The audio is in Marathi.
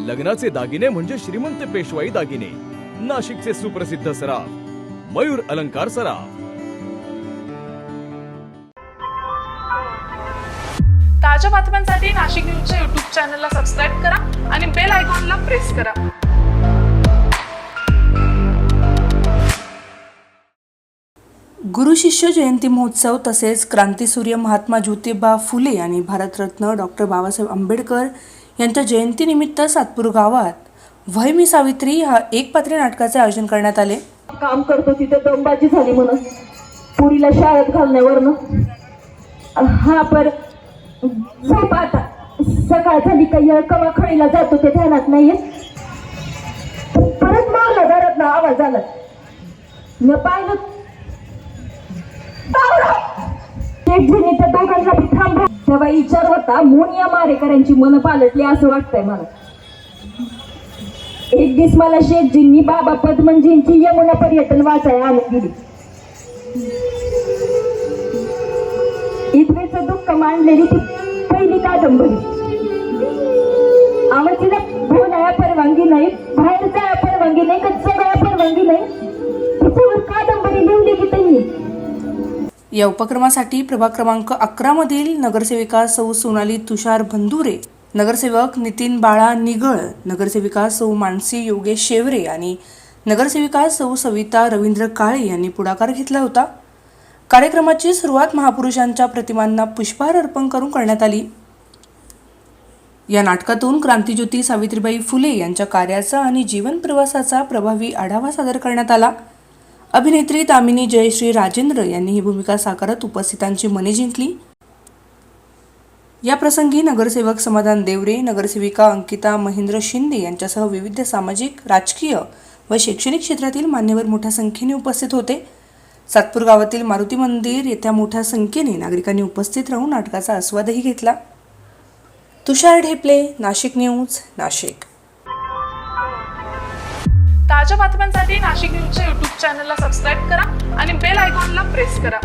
लग्नाचे दागिने म्हणजे श्रीमंत पेशवाई दागिने. नाशिकचे सुप्रसिद्ध सराफ मयूर अलंकार सराफ. ताज्या बातम्यांसाठी नाशिक न्यूजच्या YouTube चॅनलला सबस्क्राईब करा आणि बेल आयकॉनला प्रेस करा. गुरु शिष्य जयंती महोत्सव तसेच क्रांतीसूर्य महात्मा ज्योतिबा फुले आणि भारतरत्न डॉक्टर बाबासाहेब आंबेडकर यांच्या जयंतीनिमित्त सातपूर गावात वय मी सावित्री हा एकपात्री नाटकाचे आयोजन करण्यात आले. काम करतो तिथे दमबाजी झाली म्हणून पुरीला शाळेत घालण्यावरनं हा पर झोप आता सकाळ झाली काही कवा खळीला जातो ते ध्यानात नाहीये. परत मारला घरात ना आवाज आला न पाहिलं एक जणी त्या दोघांना बी थांबवा. तेव्हा विचार होता मोनिया मारेकरांची मन पालटली असं वाटतंय मला. एक दिवस मला शेठजींनी बाबा पद्मनजींची यमुना पर्यटन वाचायला आणून दिली. इथवेच दुःख मांडलेली ती पहिली कादंबरी. आवडतीला बोलाया परवानगी नाही, बाहेर जाया परवानगी नाही, का जगाया परवानगी नाही, तिच्यावर कादंबरी लिहिली की त्यांनी. या उपक्रमासाठी प्रभाग क्रमांक 11 मधील नगरसेविका सौ सोनाली तुषार बंधुरे, नगरसेवक नितीन बाळा निगळ, नगरसेविका सौ मानसी योगेश शेवरे आणि नगरसेविका सौ सविता रवींद्र काळे यांनी पुढाकार घेतला होता. कार्यक्रमाची सुरुवात महापुरुषांच्या प्रतिमांना पुष्पहार अर्पण करून करण्यात आली. या नाटकातून क्रांतिज्योती सावित्रीबाई फुले यांच्या कार्याचा आणि जीवन प्रवासाचा प्रभावी आढावा सादर करण्यात आला. अभिनेत्री दामिनी जयश्री राजेंद्र यांनी ही भूमिका साकारत उपस्थितांची मने जिंकली. या प्रसंगी नगरसेवक समाधान देवरे, नगरसेविका अंकिता महेंद्र शिंदे यांच्यासह विविध सामाजिक, राजकीय व शैक्षणिक क्षेत्रातील मान्यवर मोठ्या संख्येने उपस्थित होते. सातपूर गावातील मारुती मंदिर येथे मोठ्या संख्येने नागरिकांनी उपस्थित राहून नाटकाचा आस्वादही घेतला. तुषार ढेपले, नाशिक न्यूज, नाशिक. ताज्या बातम्यांसाठी नाशिक न्यूजच्या YouTube चॅनलला सबस्क्राईब करा आणि बेल आयकॉनला प्रेस करा.